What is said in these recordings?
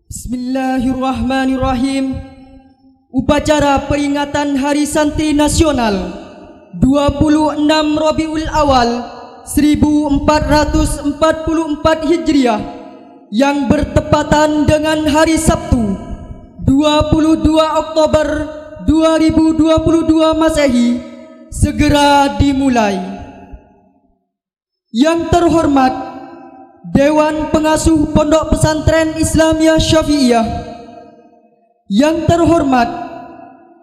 Bismillahirrahmanirrahim. Upacara peringatan Hari Santri Nasional 26 Rabiul Awal 1444 Hijriah yang bertepatan dengan hari Sabtu 22 Oktober 2022 Masehi segera dimulai. Yang terhormat Dewan Pengasuh Pondok Pesantren Islamiyah Syafi'iyah, yang terhormat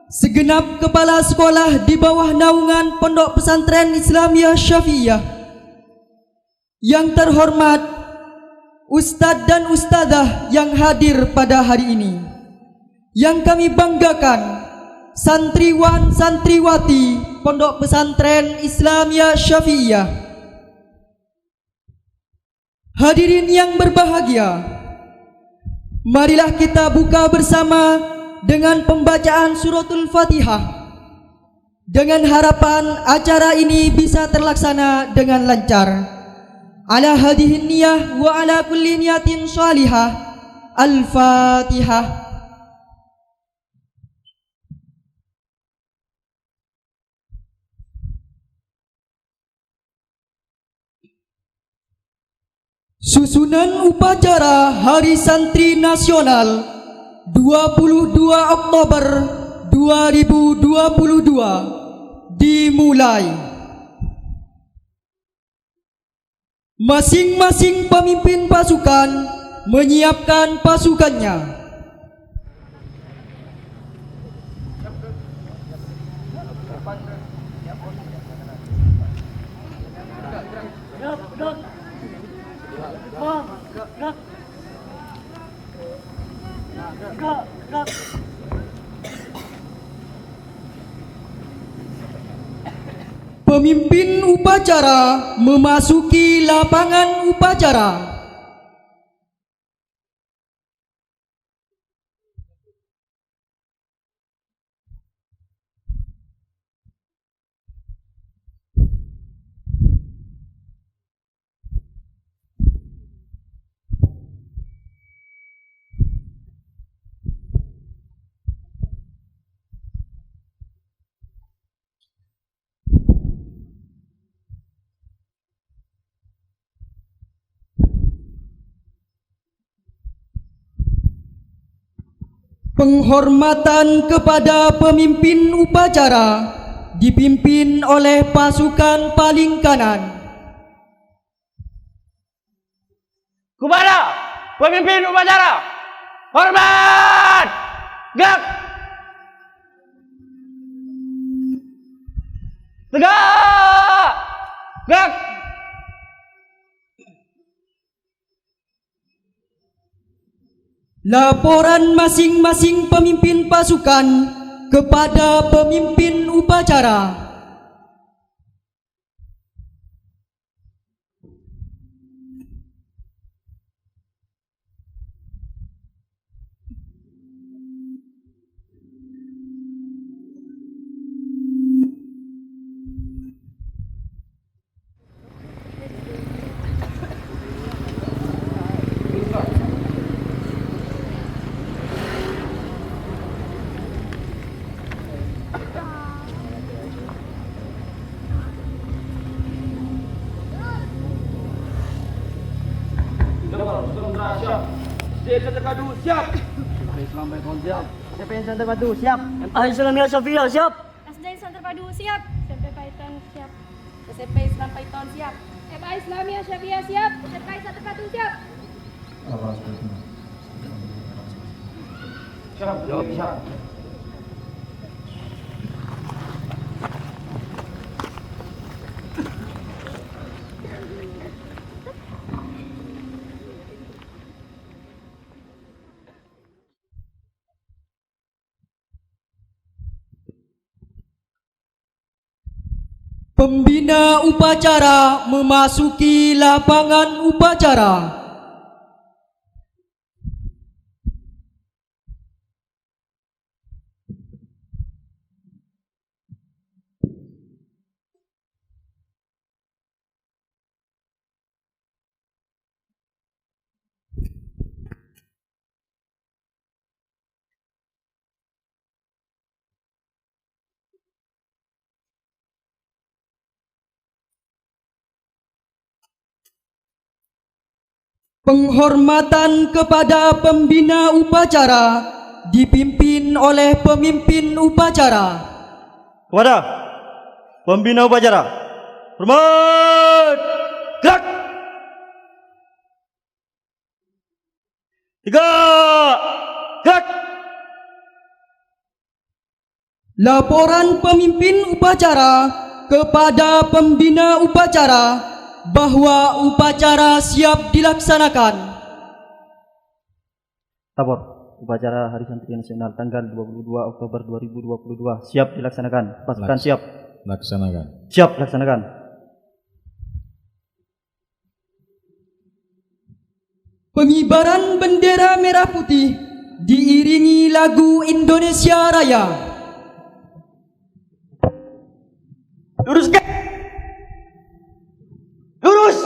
segenap kepala sekolah di bawah naungan Pondok Pesantren Islamiyah Syafi'iyah, yang terhormat Ustadz dan Ustadzah yang hadir pada hari ini, yang kami banggakan santriwan santriwati Pondok Pesantren Islamiyah Syafi'iyah. Hadirin yang berbahagia, marilah kita buka bersama dengan pembacaan suratul Fatihah, dengan harapan acara ini bisa terlaksana dengan lancar. Ala hadhihi niyah wa ala kulli niyatin shalihah. Al-Fatihah. Susunan upacara Hari Santri Nasional 22 Oktober 2022 dimulai. Masing-masing pemimpin pasukan menyiapkan pasukannya. Pemimpin upacara memasuki lapangan upacara. Penghormatan kepada pemimpin upacara dipimpin oleh pasukan paling kanan. Kepada pemimpin upacara, hormat! Gerak! Tegak! Gerak! Laporan masing-masing pemimpin pasukan kepada pemimpin upacara. Siap. Center terpadu siap. SMP Insan Terpadu siap. MA Islamiyah Syafi'iyah siap. SD Insan Terpadu siap. SMP Python siap. SMP Islam Python siap. MA Islamiyah Syafi'iyah siap. SMP Insan Terpadu siap. Siap. Siap. Pembina upacara memasuki lapangan upacara. Penghormatan kepada pembina upacara dipimpin oleh pemimpin upacara. Kepada pembina upacara, hormat, gerak. 3, gerak. Laporan pemimpin upacara kepada pembina upacara bahwa upacara siap dilaksanakan. Lapor, upacara Hari Santri Nasional tanggal 22 Oktober 2022 siap dilaksanakan. Pasukan siap. Laksanakan. Siap laksanakan. Pengibaran bendera merah putih diiringi lagu Indonesia Raya. Lurus ke? Lurus.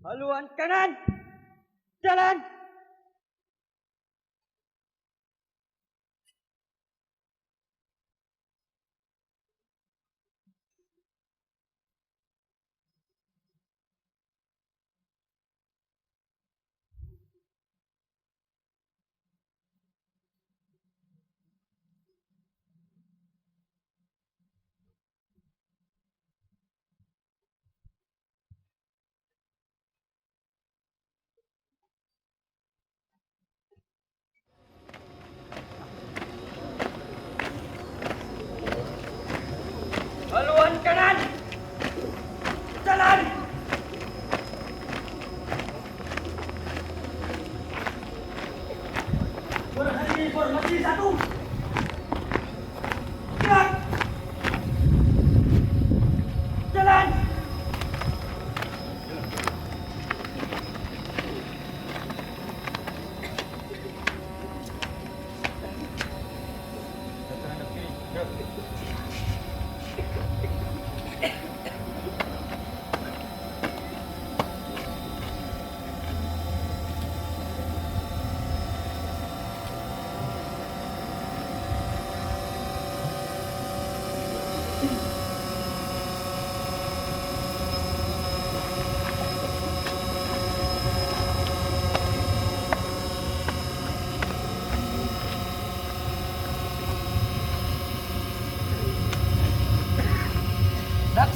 Haluan kanan. Jalan. Haluan kanan. Jalan. Berhenti formasi 1. Gerak. Jalan.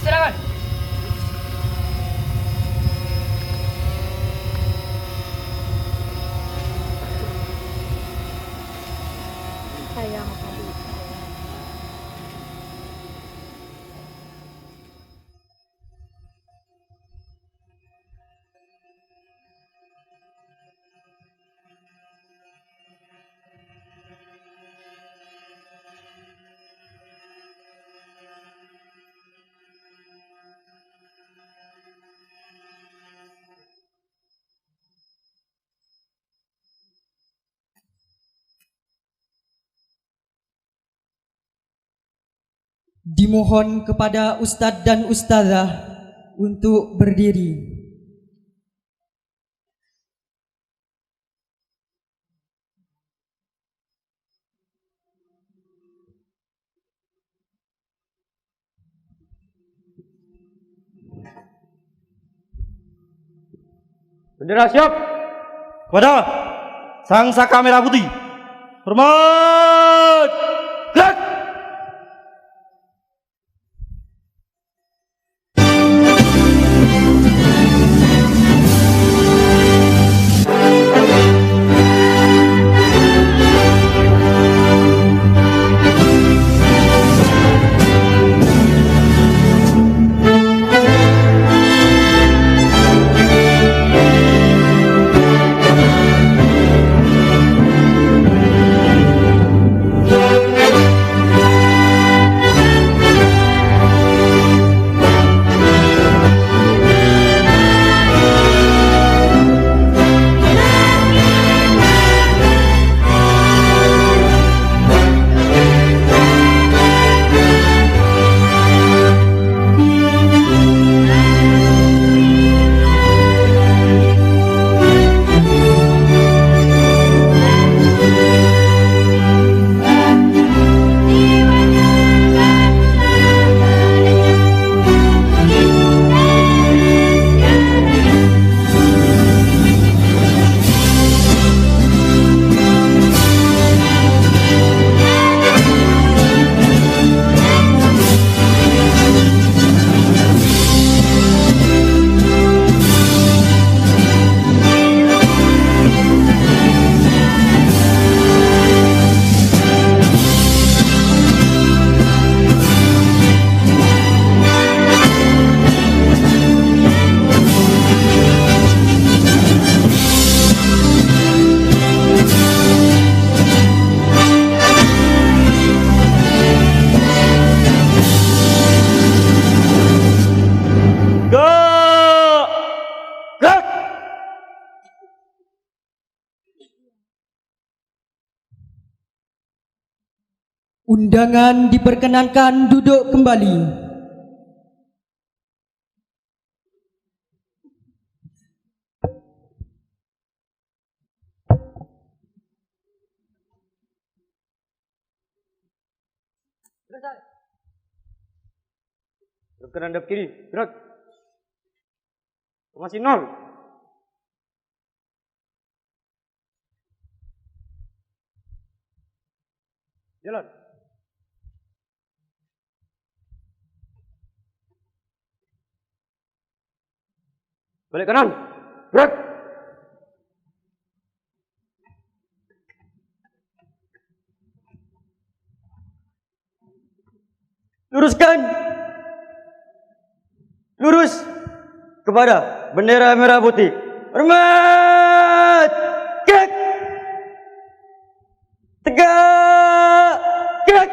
Silakan. Sayang tadi. Dimohon kepada Ustadz dan Ustazah untuk berdiri. Bendera siap. Kepada Sang Saka Merah Putih, hormat, gerak. Undangan diperkenankan duduk kembali. Gerak kanan hadap kiri. Gerak. Masih 0. Jalan. Balik kanan. Gerak. Luruskan. Lurus kepada bendera merah putih. Hormat. Gerak. Tegak. Gerak.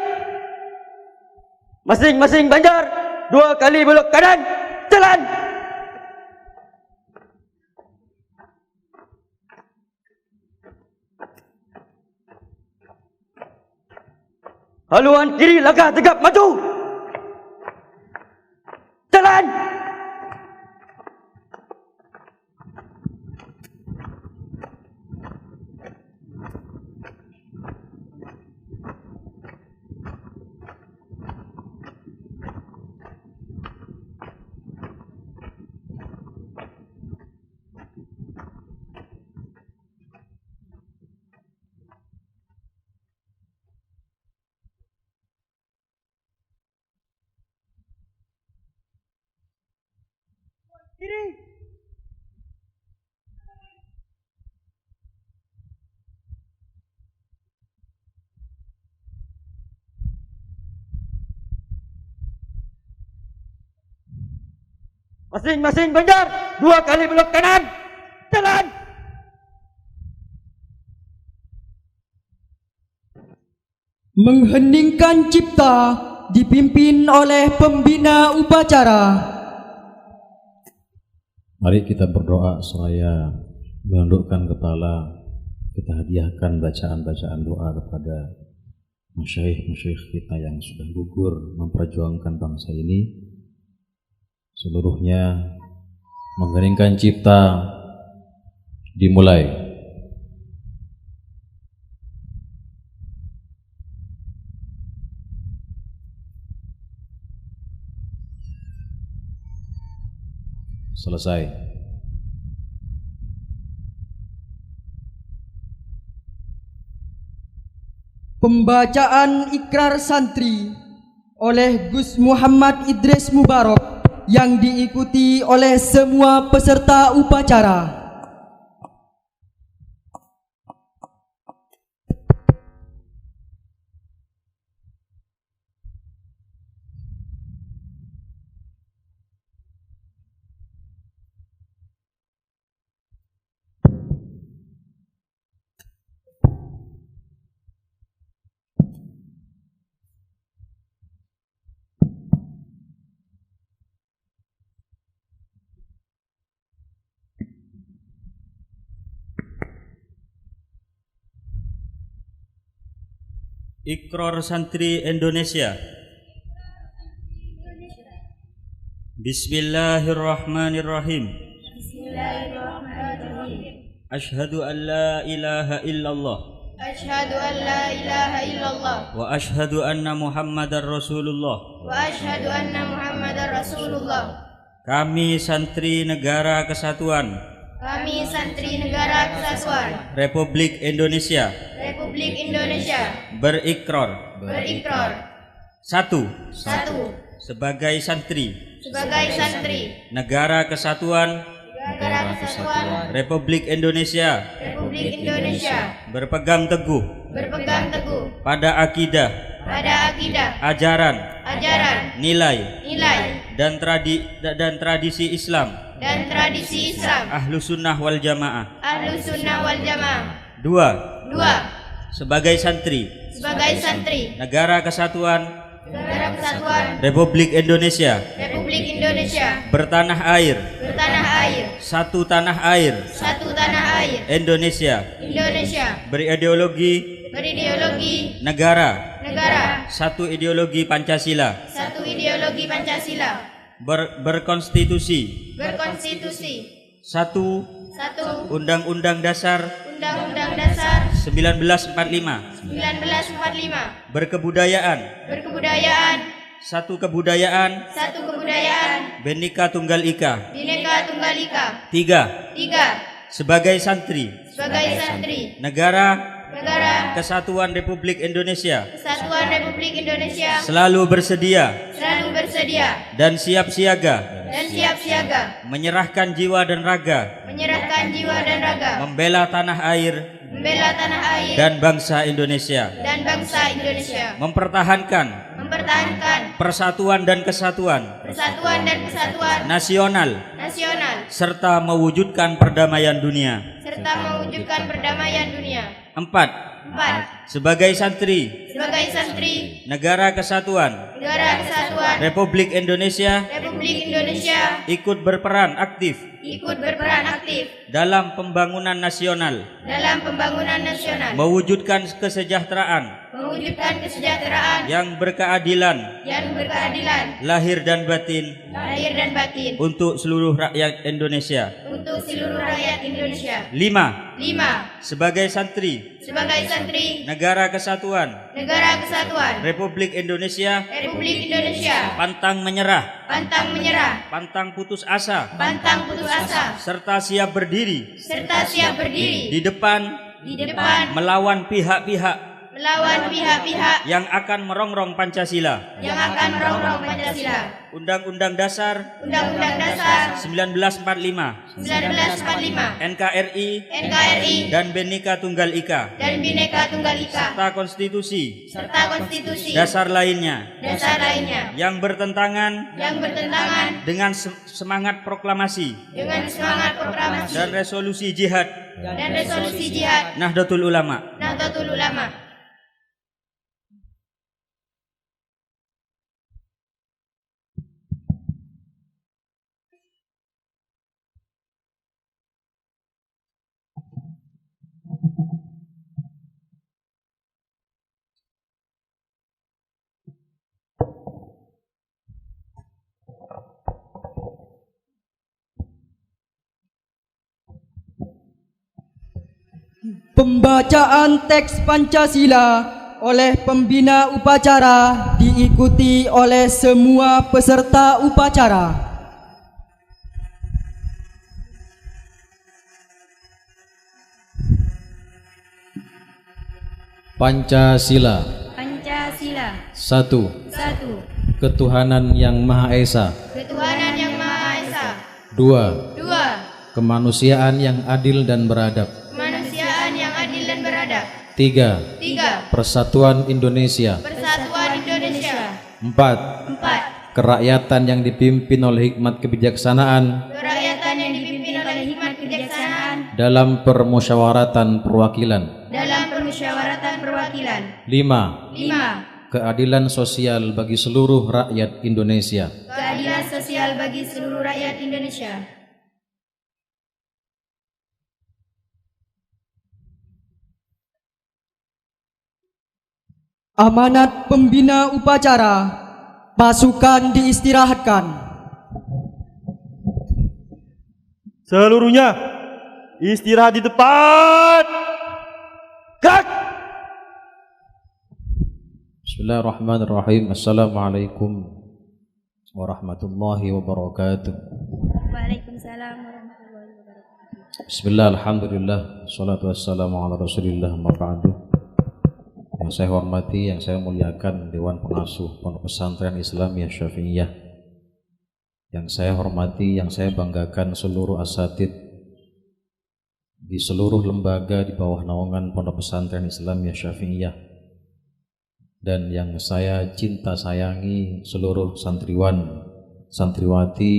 Masing-masing banjar 2 kali belok kanan. Jalan. Haluan kiri langkah tegap maju. Jalan. Kiri. Masing-masing banjar 2 kali belok kanan. Jalan. Mengheningkan cipta dipimpin oleh pembina upacara. Mari kita berdoa seraya menundukkan kepala, kita hadiahkan bacaan-bacaan doa kepada masyayikh-masyayikh kita yang sudah gugur memperjuangkan bangsa ini. Seluruhnya mengheningkan cipta dimulai. Selesai. Pembacaan ikrar santri oleh Gus Muhammad Idris Mubarak yang diikuti oleh semua peserta upacara. Ikrar Santri Indonesia. Bismillahirrahmanirrahim. Asyhadu an la ilaha illallah. Asyhadu an la ilaha illallah. Wa asyhadu anna Muhammadar Rasulullah. Wa asyhadu anna Muhammadar Rasulullah. Kami santri Negara Kesatuan Kami santri Negara Kesatuan Republik Indonesia Republik Indonesia berikrar. Satu. Sebagai santri Sebagai santri Negara Kesatuan Republik Indonesia Republik Indonesia berpegang teguh pada akidah, ajaran, nilai, dan tradisi Islam Ahlus Sunnah wal Jamaah. Dua. Sebagai santri Negara Kesatuan Republik Indonesia bertanah air, satu tanah air Indonesia, berideologi negara satu ideologi Pancasila, satu ideologi Pancasila, berkonstitusi, berkonstitusi, satu satu Undang-Undang Dasar Undang-Undang Dasar 1945, 1945, berkebudayaan, berkebudayaan, satu kebudayaan, satu kebudayaan, Bhinneka Tunggal Ika. Bhinneka Tunggal Ika. 3. Tiga, Sebagai santri, sebagai santri, negara negara Kesatuan Republik Indonesia Kesatuan Republik Indonesia selalu bersedia dan siap siaga dan siap siaga menyerahkan jiwa dan raga menyerahkan jiwa dan raga membela tanah air membela tanah air dan bangsa Indonesia, dan bangsa Indonesia, mempertahankan persatuan dan kesatuan persatuan dan kesatuan nasional nasional, serta mewujudkan perdamaian dunia. serta mewujudkan perdamaian dunia. 4. 4. Sebagai santri Sebagai santri Negara Kesatuan Negara Kesatuan Republik Indonesia Republik Indonesia ikut berperan aktif ikut berperan aktif dalam pembangunan nasional, dalam pembangunan nasional, mewujudkan kesejahteraan mewujudkan kesejahteraan yang berkeadilan yang berkeadilan lahir dan batin lahir dan batin untuk seluruh rakyat Indonesia. untuk seluruh rakyat Indonesia. 5. 5. Sebagai santri Sebagai santri Negara Kesatuan Negara Kesatuan Republik Indonesia, Republik Indonesia, pantang menyerah, pantang menyerah, pantang putus asa, pantang putus asa, serta siap berdiri serta siap berdiri di depan melawan pihak-pihak melawan pihak-pihak yang akan merongrong Pancasila. yang akan merongrong Pancasila. Undang-Undang Dasar Undang-Undang Dasar 1945, 1945, NKRI, NKRI, dan Bhinneka Tunggal Ika, dan Bhinneka Tunggal Ika, serta konstitusi serta konstitusi dasar lainnya dasar lainnya yang bertentangan dengan semangat proklamasi dengan semangat proklamasi dan resolusi jihad Nahdlatul Ulama. Nahdlatul Ulama. Pembacaan teks Pancasila oleh pembina upacara diikuti oleh semua peserta upacara. Pancasila. Pancasila. 1. Ketuhanan yang Maha Esa. Ketuhanan yang Maha Esa. 2. 2. Kemanusiaan yang adil dan beradab. Kemanusiaan yang adil dan beradab. 3. 3. Persatuan Indonesia. Persatuan Indonesia. 4. 4. Kerakyatan yang dipimpin oleh hikmat kebijaksanaan Kerakyatan yang dipimpin oleh hikmat kebijaksanaan dalam permusyawaratan perwakilan. dalam permusyawaratan perwakilan. 5. 5. Keadilan sosial bagi seluruh rakyat Indonesia. Keadilan sosial bagi seluruh rakyat Indonesia. Amanat pembina upacara, pasukan diistirahatkan. Seluruhnya istirahat di tempat. Gerak. Bismillahirrahmanirrahim. Assalamualaikum warahmatullahi wabarakatuh. Waalaikumsalam warahmatullahi wabarakatuh. Bismillah, alhamdulillah, salatu wassalamu ala rasulillah, ma ba'du. Yang saya hormati, yang saya muliakan Dewan Pengasuh Pondok Pesantren Islamiyah Syafi'iyah. Yang saya hormati, yang saya banggakan seluruh asatid di seluruh lembaga di bawah naungan Pondok Pesantren Islamiyah Syafi'iyah. Dan yang saya cinta sayangi seluruh santriwan, santriwati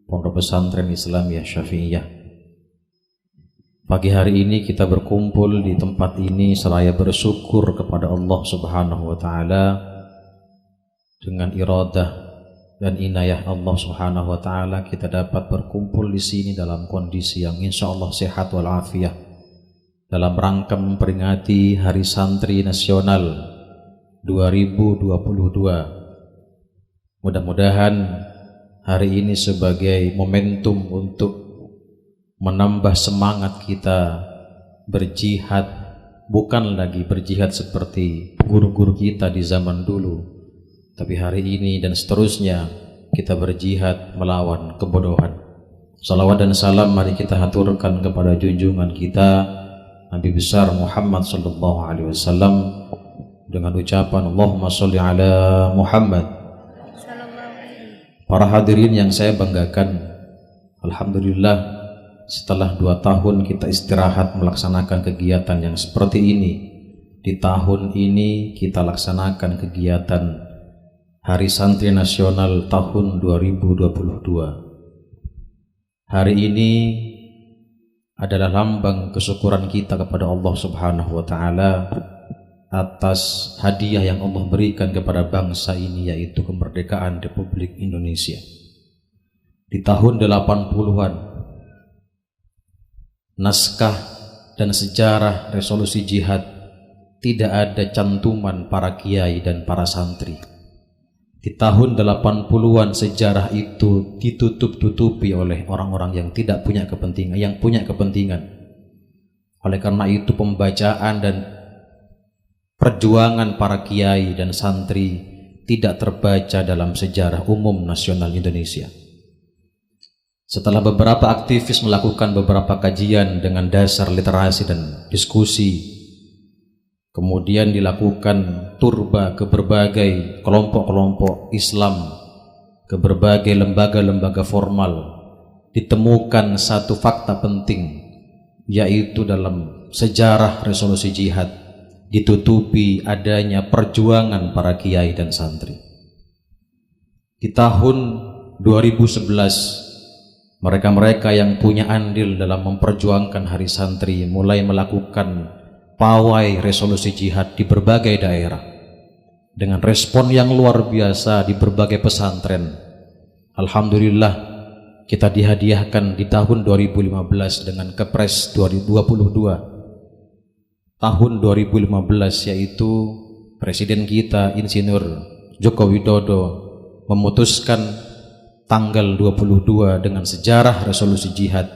Pondok Pesantren Islamiyah Syafi'iyah. Pagi hari ini kita berkumpul di tempat ini seraya bersyukur kepada Allah Subhanahu wa taala dengan iradah dan inayah Allah Subhanahu wa taala kita dapat berkumpul di sini dalam kondisi yang insyaallah sehat walafiat dalam rangka memperingati Hari Santri Nasional 2022. Mudah-mudahan hari ini sebagai momentum untuk menambah semangat kita berjihad, bukan lagi berjihad seperti guru-guru kita di zaman dulu, tapi hari ini dan seterusnya kita berjihad melawan kebodohan. Salawat dan salam mari kita haturkan kepada junjungan kita Nabi besar Muhammad sallallahu alaihi wasallam dengan ucapan Allahumma sholli ala Muhammad. Para hadirin yang saya banggakan, alhamdulillah setelah 2 tahun kita istirahat melaksanakan kegiatan yang seperti ini, di tahun ini kita laksanakan kegiatan Hari Santri Nasional tahun 2022. Hari ini adalah lambang kesyukuran kita kepada Allah Subhanahu wa taala atas hadiah yang Allah berikan kepada bangsa ini, yaitu kemerdekaan Republik Indonesia. Di tahun 80-an, naskah dan sejarah resolusi jihad tidak ada cantuman para kiai dan para santri. Di tahun 80-an sejarah itu ditutup-tutupi oleh orang-orang yang tidak punya kepentingan, yang punya kepentingan. Oleh karena itu pembacaan dan perjuangan para kiai dan santri tidak terbaca dalam sejarah umum nasional Indonesia. Setelah beberapa aktivis melakukan beberapa kajian dengan dasar literasi dan diskusi, kemudian dilakukan turba ke berbagai kelompok-kelompok Islam, ke berbagai lembaga-lembaga formal, ditemukan satu fakta penting, yaitu dalam sejarah resolusi jihad ditutupi adanya perjuangan para kiai dan santri. Di tahun 2011, mereka-mereka yang punya andil dalam memperjuangkan Hari Santri mulai melakukan pawai resolusi jihad di berbagai daerah dengan respon yang luar biasa di berbagai pesantren. Alhamdulillah kita dihadiahkan di tahun 2015 dengan Kepres 2022 tahun 2015, yaitu Presiden kita Insinyur Joko Widodo memutuskan tanggal 22 dengan sejarah resolusi jihad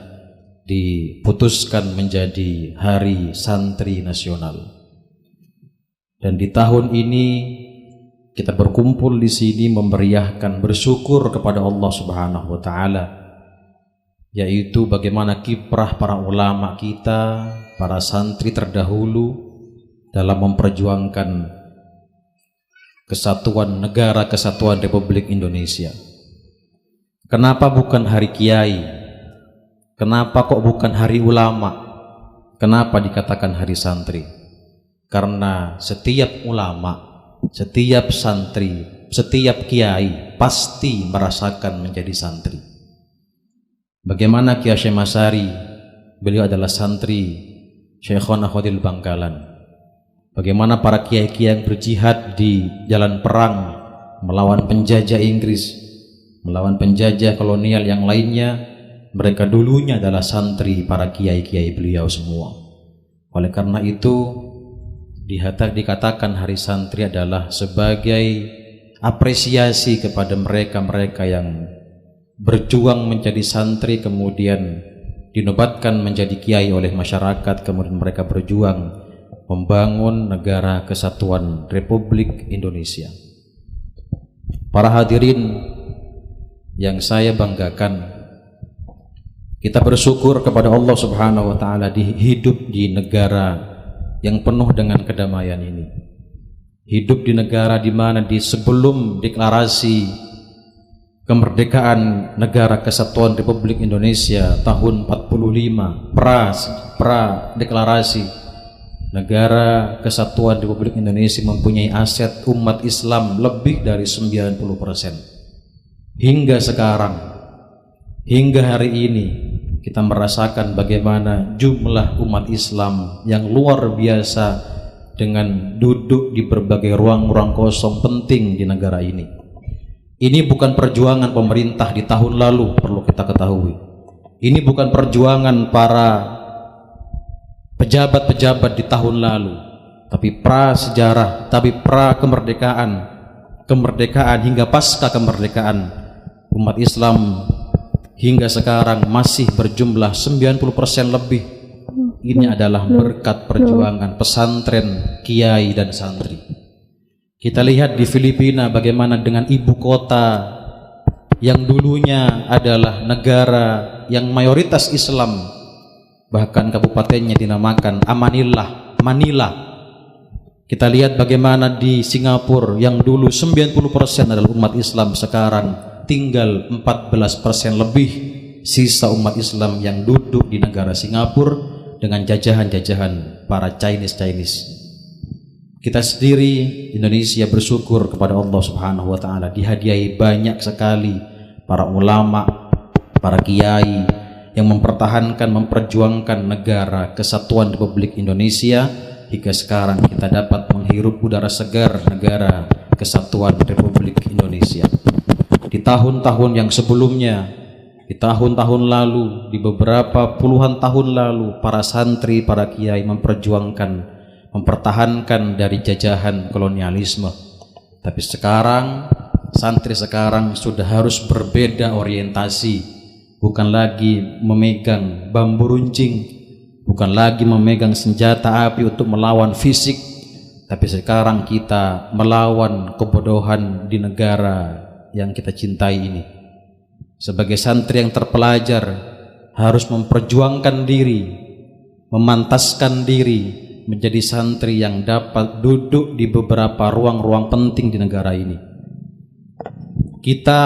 diputuskan menjadi Hari Santri Nasional. Dan di tahun ini kita berkumpul di sini memeriahkan, bersyukur kepada Allah Subhanahu wa taala, yaitu bagaimana kiprah para ulama kita, para santri terdahulu dalam memperjuangkan kesatuan negara, kesatuan Republik Indonesia. Kenapa bukan hari kiai? Kenapa kok bukan hari ulama? Kenapa dikatakan hari santri? Karena setiap ulama, setiap santri, setiap kiai pasti merasakan menjadi santri. Bagaimana Kiai Hasyim Asy'ari, beliau adalah santri Syekhona Khodil Bangkalan. Bagaimana para kiai-kiai yang berjihad di jalan perang melawan penjajah Inggris, melawan penjajah kolonial yang lainnya, mereka dulunya adalah santri para kiai-kiai beliau semua. Oleh karena itu dikatakan Hari Santri adalah sebagai apresiasi kepada mereka-mereka yang berjuang menjadi santri, kemudian dinobatkan menjadi kiai oleh masyarakat, kemudian mereka berjuang membangun negara kesatuan Republik Indonesia. Para hadirin yang saya banggakan, kita bersyukur kepada Allah Subhanahu wa taala hidup di negara yang penuh dengan kedamaian ini. Hidup di negara di mana di sebelum deklarasi kemerdekaan negara kesatuan Republik Indonesia tahun 45, pra deklarasi negara kesatuan Republik Indonesia mempunyai aset umat Islam lebih dari 90%. Hingga sekarang, hingga hari ini kita merasakan bagaimana jumlah umat Islam yang luar biasa dengan duduk di berbagai ruang-ruang kosong penting di negara ini. Ini bukan perjuangan pemerintah di tahun lalu, perlu kita ketahui. Ini bukan perjuangan para pejabat-pejabat di tahun lalu, tapi pra-sejarah, tapi kemerdekaan hingga pasca kemerdekaan, umat Islam hingga sekarang masih berjumlah 90% lebih. Ini adalah berkat perjuangan pesantren, kiai dan santri. Kita lihat di Filipina bagaimana dengan ibu kota yang dulunya adalah negara yang mayoritas Islam, bahkan kabupatennya dinamakan Manila. Kita lihat bagaimana di Singapura yang dulu 90% adalah umat Islam, sekarang tinggal 14% lebih sisa umat Islam yang duduk di negara Singapura dengan jajahan-jajahan para Chinese. Kita sendiri Indonesia bersyukur kepada Allah Subhanahu wa taala, dihadiahi banyak sekali para ulama, para kiai yang mempertahankan, memperjuangkan negara kesatuan Republik Indonesia hingga sekarang kita dapat menghirup udara segar negara kesatuan Republik Indonesia. Di tahun-tahun yang sebelumnya, di tahun-tahun lalu, di beberapa puluhan tahun lalu, para santri, para kiai mempertahankan dari jajahan kolonialisme. Tapi sekarang santri sekarang sudah harus berbeda orientasi, bukan lagi memegang bambu runcing, bukan lagi memegang senjata api untuk melawan fisik, tapi sekarang kita melawan kebodohan di negara yang kita cintai ini. Sebagai santri yang terpelajar harus memperjuangkan diri, memantaskan diri menjadi santri yang dapat duduk di beberapa ruang-ruang penting di negara ini. Kita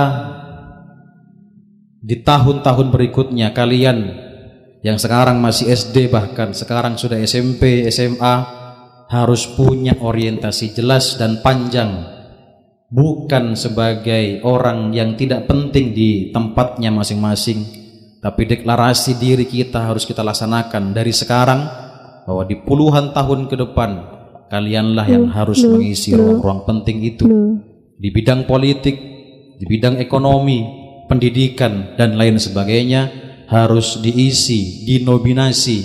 di tahun-tahun berikutnya, kalian yang sekarang masih SD, bahkan sekarang sudah SMP, SMA, harus punya orientasi jelas dan panjang, bukan sebagai orang yang tidak penting di tempatnya masing-masing, tapi deklarasi diri kita harus kita laksanakan dari sekarang, bahwa di puluhan tahun ke depan kalianlah yang harus mengisi ruang-ruang penting itu di bidang politik, di bidang ekonomi, pendidikan dan lain sebagainya, harus diisi, dinominasi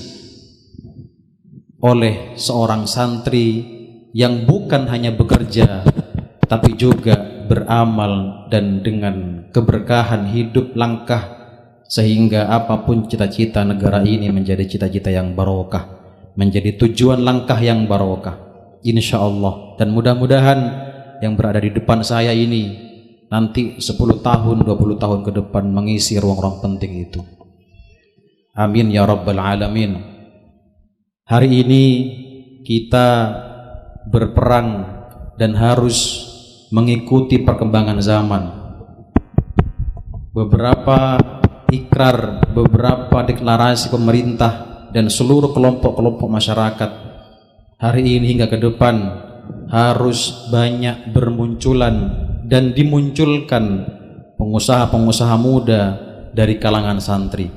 oleh seorang santri yang bukan hanya bekerja tapi juga beramal dan dengan keberkahan hidup langkah, sehingga apapun cita-cita negara ini menjadi cita-cita yang barokah, menjadi tujuan langkah yang barokah, insya Allah. Dan mudah-mudahan yang berada di depan saya ini nanti 10 tahun, 20 tahun ke depan mengisi ruang-ruang penting itu. Amin ya rabbal alamin. Hari ini kita berperang dan harus mengikuti perkembangan zaman. Beberapa ikrar, beberapa deklarasi pemerintah dan seluruh kelompok-kelompok masyarakat hari ini hingga ke depan harus banyak bermunculan dan dimunculkan pengusaha-pengusaha muda dari kalangan santri.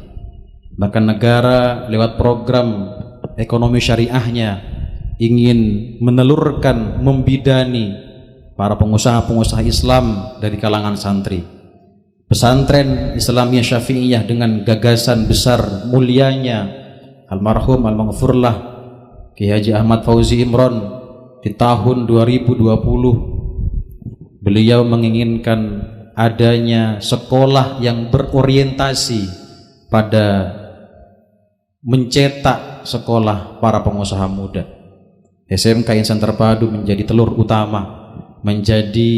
Bahkan negara lewat program ekonomi syariahnya ingin menelurkan, membidani para pengusaha-pengusaha Islam dari kalangan santri. Pesantren Islamiyah Syafi'iyah dengan gagasan besar mulianya almarhum al-maghfurlah Kiai Haji Ahmad Fauzi Imron di tahun 2020, beliau menginginkan adanya sekolah yang berorientasi pada mencetak sekolah para pengusaha muda. SMK Insan Terpadu menjadi telur utama, menjadi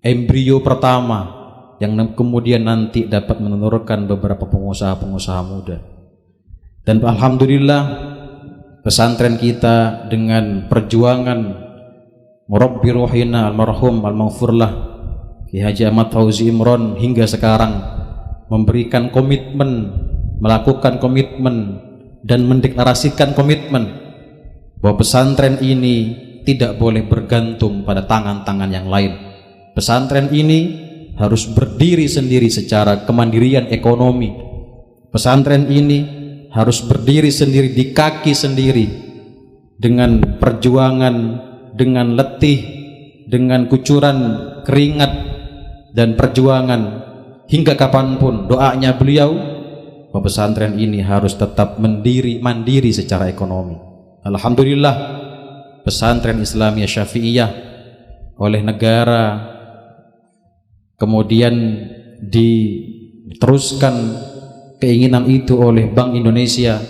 embrio pertama yang kemudian nanti dapat menelurkan beberapa pengusaha-pengusaha muda. Dan alhamdulillah pesantren kita dengan perjuangan murabbi ruhina almarhum al-maghfurlah Kiai Haji Ahmad Fauzi Imron hingga sekarang memberikan komitmen, melakukan komitmen dan mendeklarasikan komitmen bahwa pesantren ini tidak boleh bergantung pada tangan-tangan yang lain. Pesantren ini harus berdiri sendiri secara kemandirian ekonomi. Pesantren ini harus berdiri sendiri di kaki sendiri dengan perjuangan, dengan letih, dengan kucuran keringat dan perjuangan hingga kapanpun. Doanya beliau bahwa pesantren ini harus tetap mandiri secara ekonomi. Alhamdulillah pesantren Islamiyah Syafi'iyah oleh negara, kemudian diteruskan keinginan itu oleh Bank Indonesia,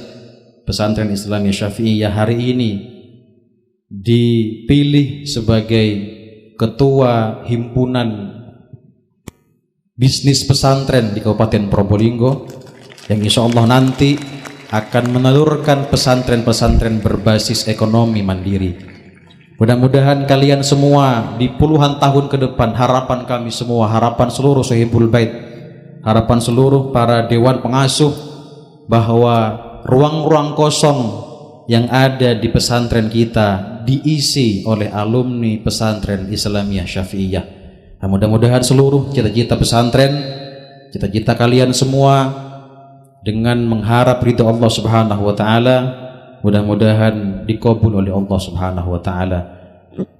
pesantren Islamiyah Syafi'iyah hari ini dipilih sebagai ketua himpunan bisnis pesantren di Kabupaten Probolinggo, yang insya Allah nanti akan menelurkan pesantren-pesantren berbasis ekonomi mandiri. Mudah-mudahan kalian semua di puluhan tahun ke depan, harapan kami semua, harapan seluruh Sohibul Bait, harapan seluruh para dewan pengasuh, bahwa ruang-ruang kosong yang ada di pesantren kita diisi oleh alumni pesantren Islamiyah Syafi'iyah. Nah, mudah-mudahan seluruh cita-cita pesantren, cita-cita kalian semua dengan mengharap ridho Allah Subhanahu wa taala, mudah-mudahan dikabul oleh Allah Subhanahu wa taala.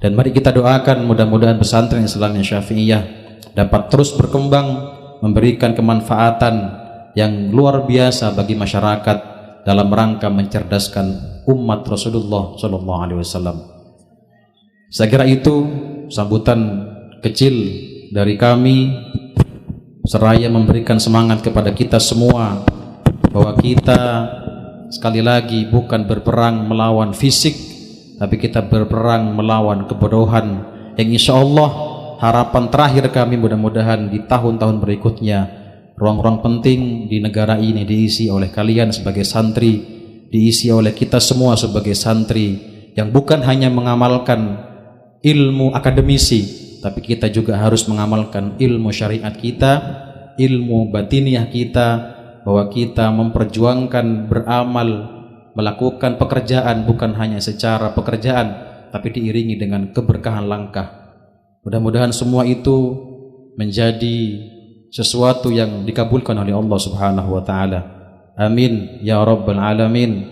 Dan mari kita doakan mudah-mudahan pesantren Islamiyah Syafi'iyah dapat terus berkembang, memberikan kemanfaatan yang luar biasa bagi masyarakat dalam rangka mencerdaskan umat Rasulullah sallallahu alaihi wasallam. Saya kira itu sambutan kecil dari kami, seraya memberikan semangat kepada kita semua bahwa kita sekali lagi bukan berperang melawan fisik, tapi kita berperang melawan kebodohan, yang insya Allah harapan terakhir kami mudah-mudahan di tahun-tahun berikutnya ruang-ruang penting di negara ini diisi oleh kalian sebagai santri, diisi oleh kita semua sebagai santri yang bukan hanya mengamalkan ilmu akademisi, tapi kita juga harus mengamalkan ilmu syariat kita, ilmu batiniah kita, bahwa kita memperjuangkan beramal, melakukan pekerjaan bukan hanya secara pekerjaan, tapi diiringi dengan keberkahan langkah. Mudah-mudahan semua itu menjadi sesuatu yang dikabulkan oleh Allah Subhanahu wa taala. Amin ya rabbal alamin.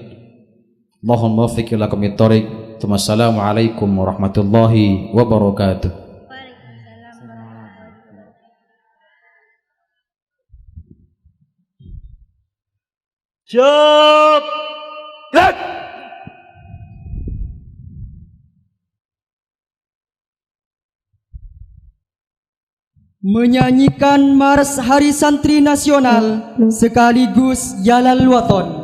Allahumma waffiq ila qawmit thoriq. Wassalamualaikum warahmatullahi wabarakatuh. Siap. Gerak. Menyanyikan Mars Hari Santri Nasional sekaligus Yalal Waton.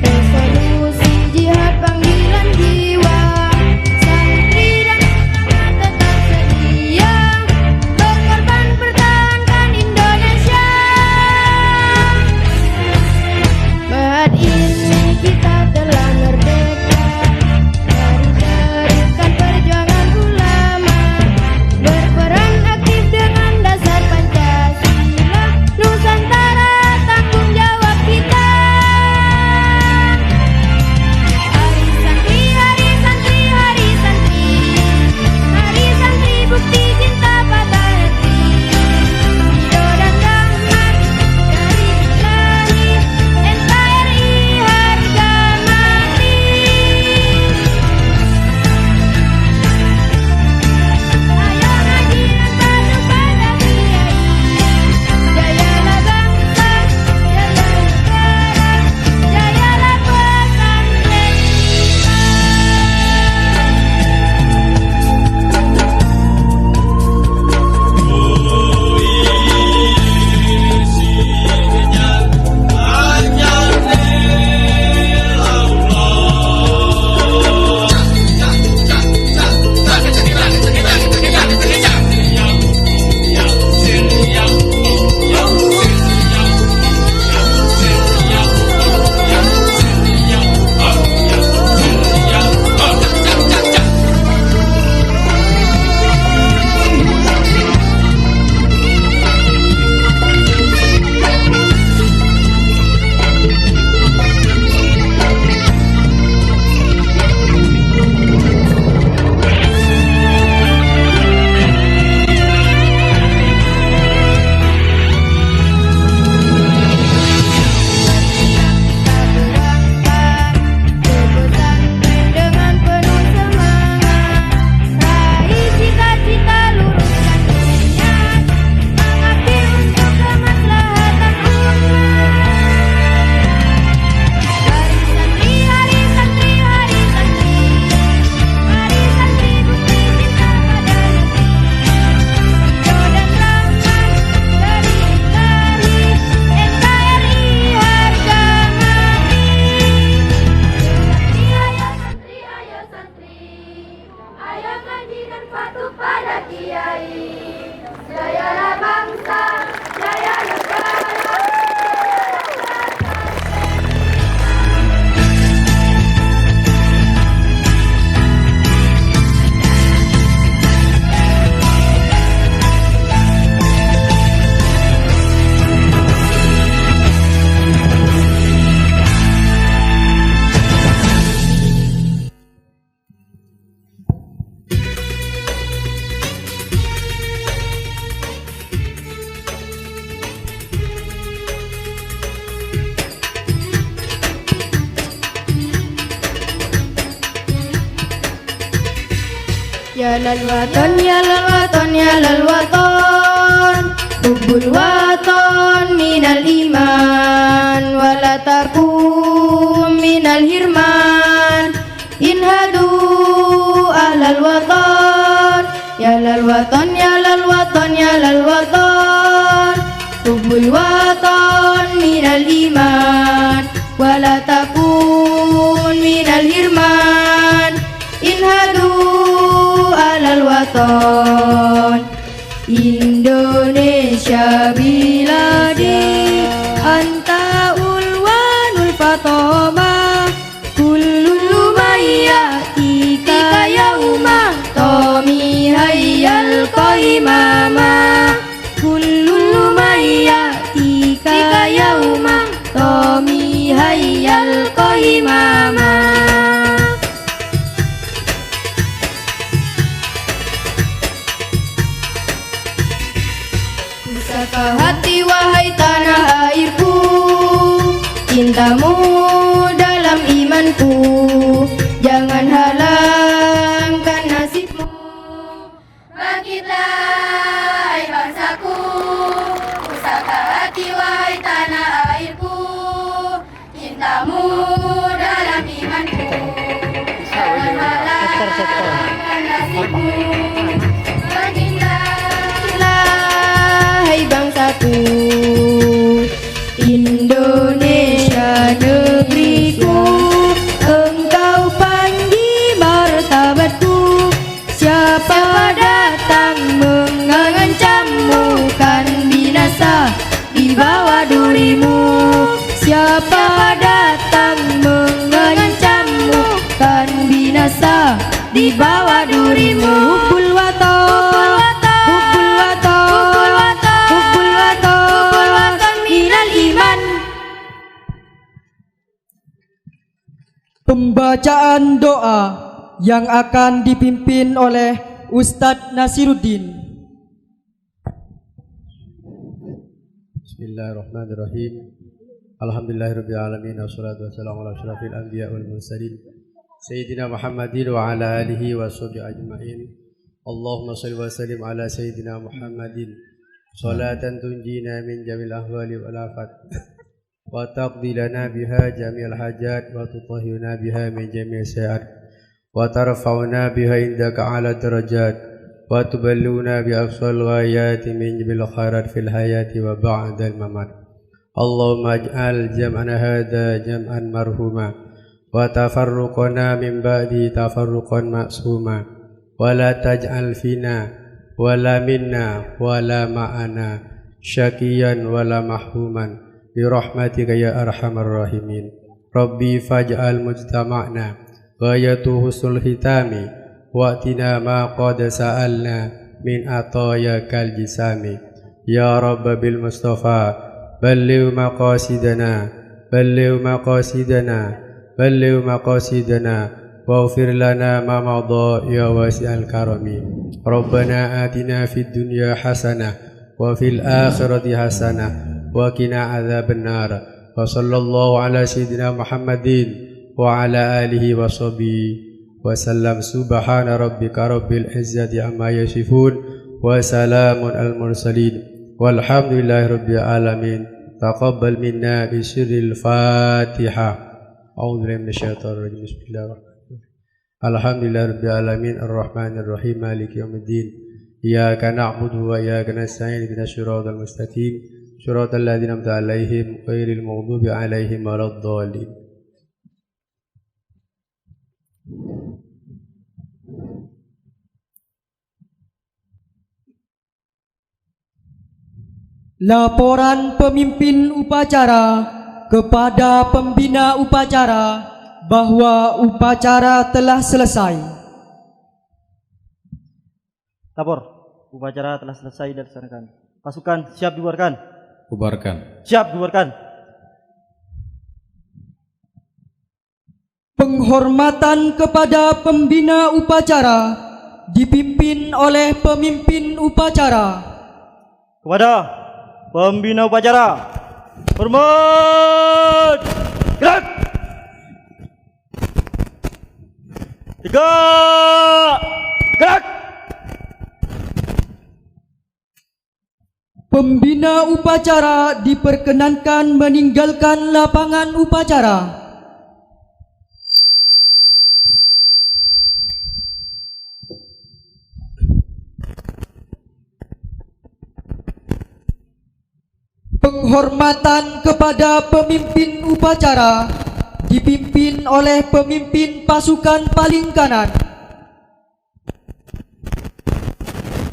Resolusi jihad panggilan kiai, jayalah bangsa, jaya negara. Ya lal waton, ya lal waton, ya lal waton, hubbul waton minal iman, wala takum minal hirman, inhadu ahlal waton, ya lal waton, ya lal waton, ya lal waton, hubbul waton minal iman, wala takum minal hirman, inhadu alal waton. Indonesia biladi anta ulwanul fatoma, kullul mayyatika yauma tomi hayyal qaimama, kullul mayyatika yauma tomi hayyal qaimama. Pusaka hati wahai tanah airku, cintamu dalam imanku, jangan halangkan nasibmu. Bangkitlah hai bangsaku, pusaka hati wahai tanah airku, cintamu dalam imanku, jangan halangkan nasibmu. Hai bangsaku, Indonesia negeriku, engkau panggi martabatku. Siapa datang mengancammu kan binasa di bawah durimu. Siapa datang mengancammu kan binasa di bawah durimu. Hubbul waton, hubbul waton, hubbul waton minal iman. Pembacaan doa yang akan dipimpin oleh Ustadz Nasiruddin. Bismillahirrahmanirrahim. Alhamdulillahirabbil alamin wassalatu wassalamu ala asyrafil anbiya wal mursalin sayyidina Muhammadin wa ala alihi washabihi ajmain. Allahumma shalli wa sallim ala sayyidina Muhammadin salatan tunjina min jamil ahwali wal afat wa taqdi lana biha jamil hajat wa tutahhiruna biha min jamil sayiat wa tarfa'una biha indaka ala darajat wa tuballuna bi aqsal ghayati min jamil khairat fil hayati wa ba'dal mamat. Allahumma ij'al jam'ana hadha jam'an marhuma wa tafarruqana min ba'di tafarruqan ma'suma wa la taj'al fina wa la minna wa la ma'ana syakiyan wa la mahruman bi rahmatika ya arhamar rahimin. Rabbi faj'al mujtama'na ghayatu husnul hitami wa'tina ma qad sa'alna min atayakal jisami. Ya Rabba bil Mustafa بلغ مقاصدنا بلغ مقاصدنا بلغ مقاصدنا واغفر لنا ما مضى يا واسع الكرم. ربنا آتنا في الدنيا حسنة وفي الآخرة حسنة وقنا عذاب النار. وصلى الله على سيدنا محمد وعلى آله وصحبه وسلم. سبحان ربك رب العزة عما يصفون وسلام على المرسلين والحمد لله رب العالمين. تقبل منا بسر الفاتحة. أعوذ بالله من الشيطان الرجيم. بسم الله الرحمن الرحيم. الحمد لله رب العالمين الرحمن الرحيم مالك يوم الدين. إياك نعبد وإياك نستعين اهدنا الصراط المستقيم صراط الذين أنعمت عليهم غير المغضوب عليهم ولا الضالين. Laporan pemimpin upacara kepada pembina upacara bahwa upacara telah selesai. Lapor, upacara telah selesai dan dilaksanakan. Pasukan siap dibubarkan. Bubarkan. Siap dibubarkan. Penghormatan kepada pembina upacara dipimpin oleh pemimpin upacara. Kepada pembina upacara, hormat. Gerak. 3. Gerak. Pembina upacara diperkenankan meninggalkan lapangan upacara. Penghormatan kepada pemimpin upacara dipimpin oleh pemimpin pasukan paling kanan.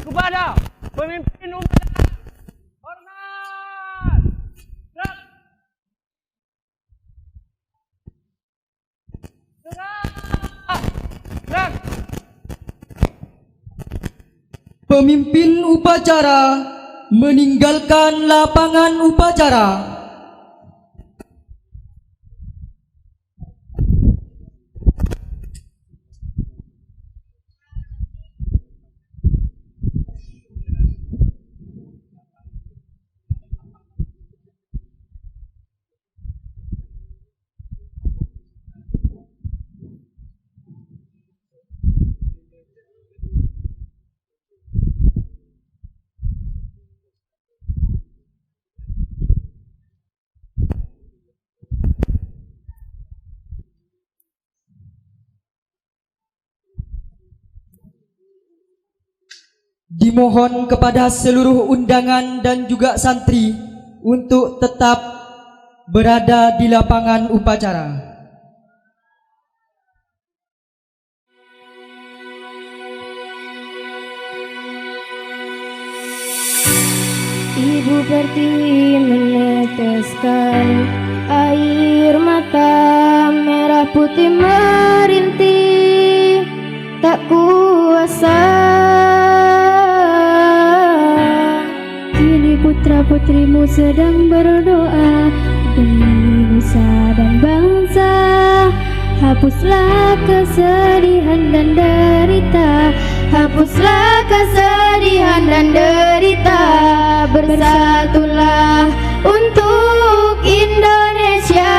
Kepada pemimpin upacara, hormat. Gerak. Gerak. Pemimpin upacara meninggalkan lapangan upacara. Dimohon kepada seluruh undangan dan juga santri untuk tetap berada di lapangan upacara. Ibu Pertiwi meneteskan air mata, merah putih merintih, tak kuasa. Kini putra putrimu sedang berdoa demi nusa dan bangsa. Hapuslah kesedihan dan derita, hapuslah kesedihan dan derita. Bersatulah untuk Indonesia.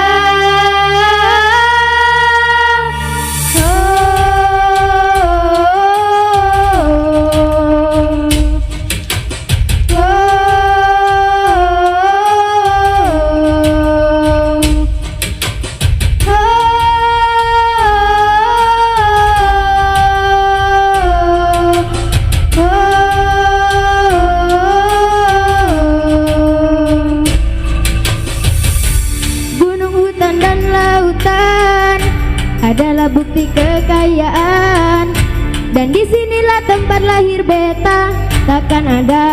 Adalah bukti kekayaan, dan disinilah tempat lahir beta. Takkan ada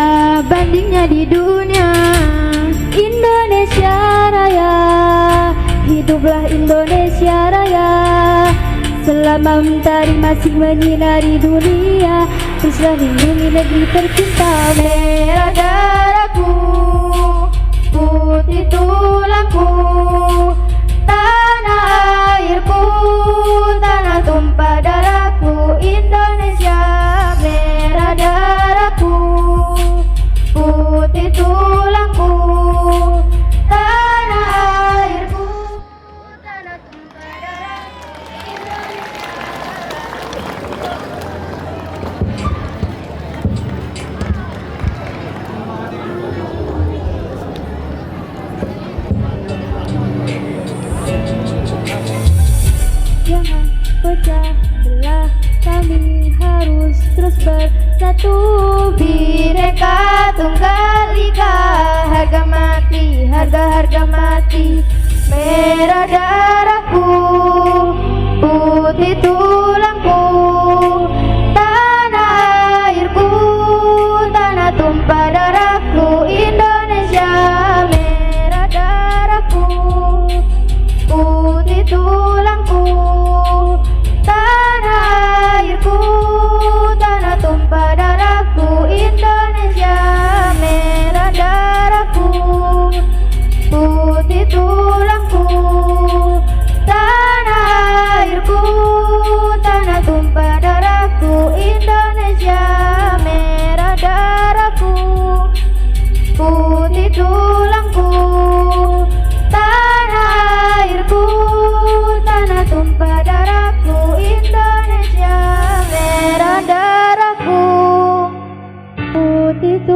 bandingnya di dunia. Indonesia Raya, hiduplah Indonesia Raya. Selama mentari masih menyinari dunia, teruslah lindungi negeri tercinta. Merah darahku, putih tulangku, tanah airku, tanah tumpah darahku. Indonesia merah darahku, putih tulangku, tanah airku, tanah tumpah darahku. Jangan pecah belah, kami harus terus bersatu. Bhinneka Tunggal Ika, harga mati, harga mati. Merah darahku, putih tulangku, tanah airku, tanah tumpah darahku. Indonesia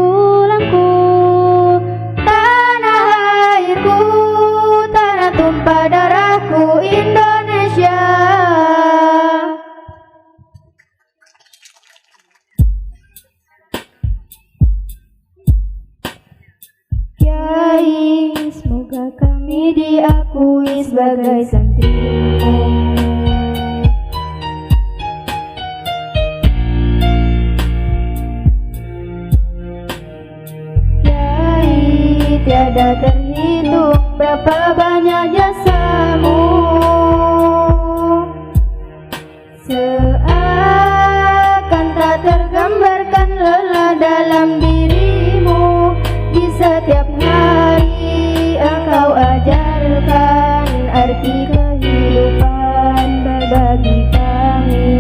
tulangku, tanah airku, tanah tumpah darahku Indonesia. Kiai, semoga kami diakui sebagai santrimu. Kiai, tiada terhitung berapa banyak jasamu, seakan tak tergambarkan lelah dalam dirimu. Di setiap hari engkau ajarkan arti kehidupan bagi kami.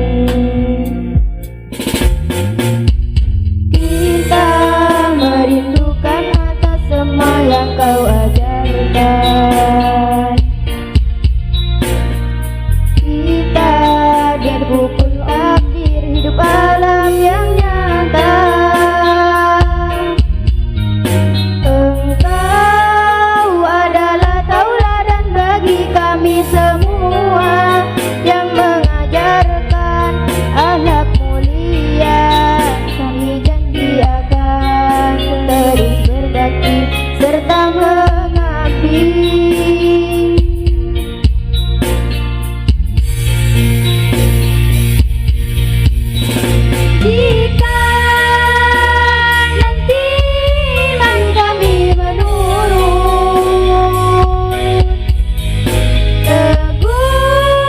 Kita merindukan atas semua yang kau ajarkan. Kita dipukul takdir hidup alam yang nyata. Engkau adalah tauladan bagi kami semua yang mengajarkan akhlak mulia. Kami janji akan terus berbakti serta mengabdi. Jika nanti iman kami menurun, tegurlah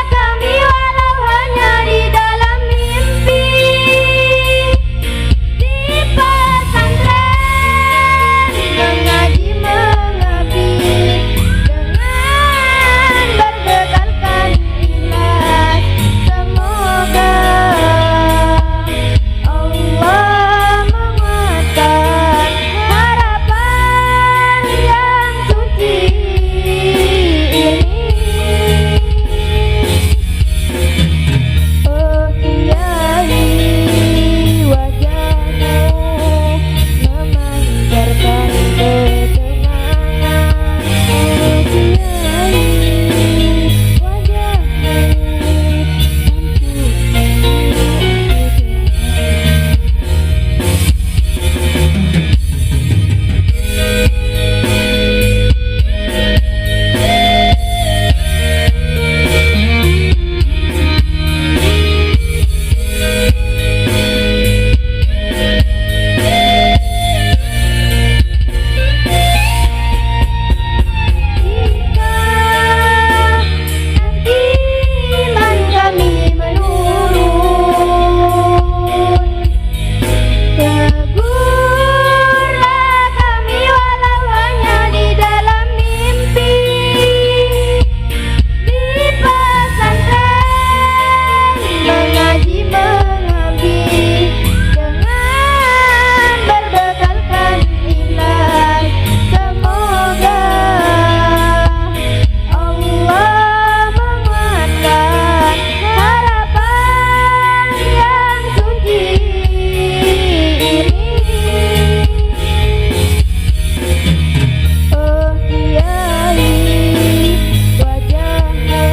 kami walau hanya di dalam mimpi. Di pesantren mengaji mengabdi, dengan berbekalkan ikhlas. Semoga Allah menguatkan harapan yang suci ini. Oh Kiai, wajahmu memancarkan ketenangan. Oh Kiai, wajahmu jika nanti iman kami menurun, tegurlah kami walau hanya di dalam mimpi. Di pesantren mengaji mengabdi, dengan berbekalkan ikhlas. Semoga Allah menguatkan harapan yang suci ini. Oh Kiai, wajahmu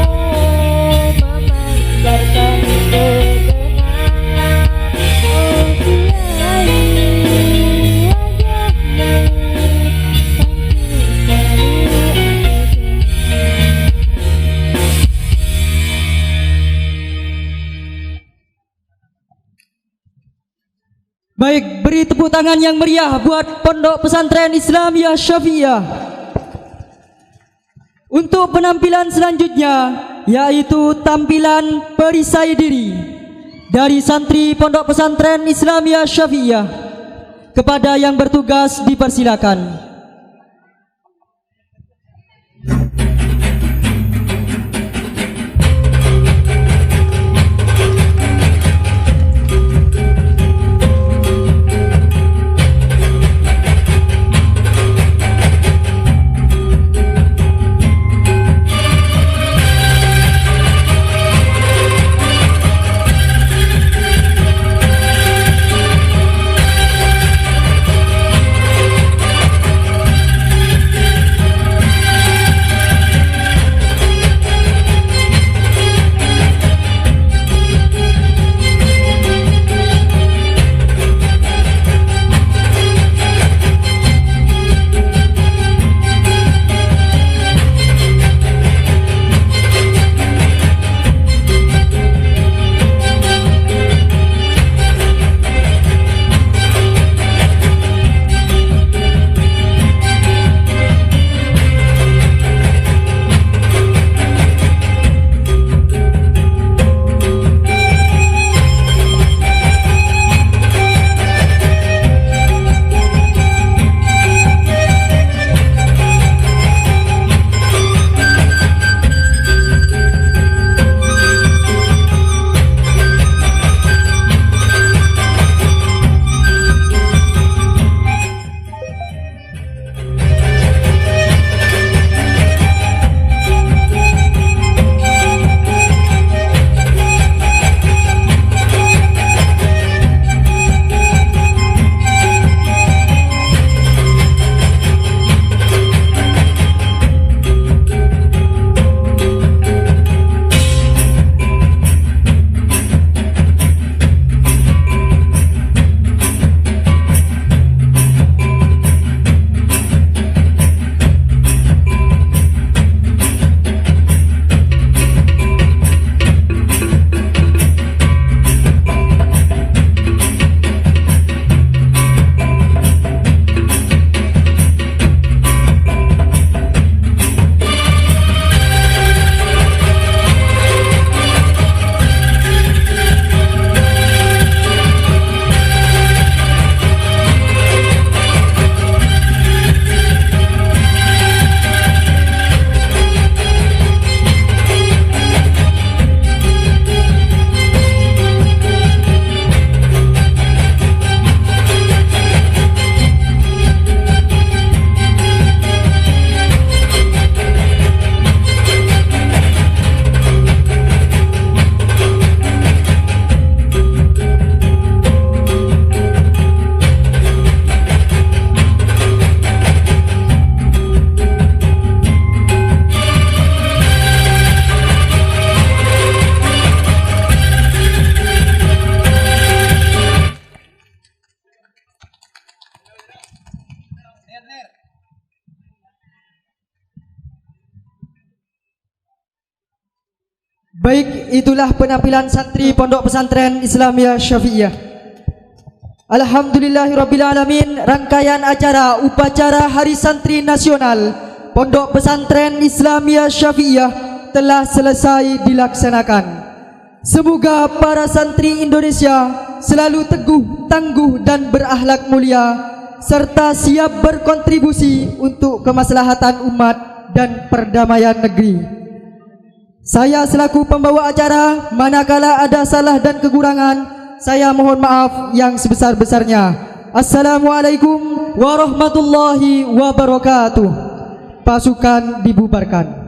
memancarkan ketenangan. Oh Kiai, Baik, beri tepuk tangan yang meriah buat Pondok Pesantren Islamiyah Syafi'iyah. Untuk penampilan selanjutnya, yaitu tampilan perisai diri dari santri Pondok Pesantren Islamiyah Syafi'iyah. Kepada yang bertugas dipersilakan. Baik, itulah penampilan santri Pondok Pesantren Islamiyah Syafi'iyah. Alhamdulillahirrabbilalamin, rangkaian acara upacara Hari Santri Nasional Pondok Pesantren Islamiyah Syafi'iyah telah selesai dilaksanakan. Semoga para santri Indonesia selalu teguh, tangguh dan berakhlak mulia serta siap berkontribusi untuk kemaslahatan umat dan perdamaian negeri. Saya selaku pembawa acara, manakala ada salah dan kekurangan, saya mohon maaf yang sebesar-besarnya. Assalamualaikum warahmatullahi wabarakatuh. Pasukan dibubarkan.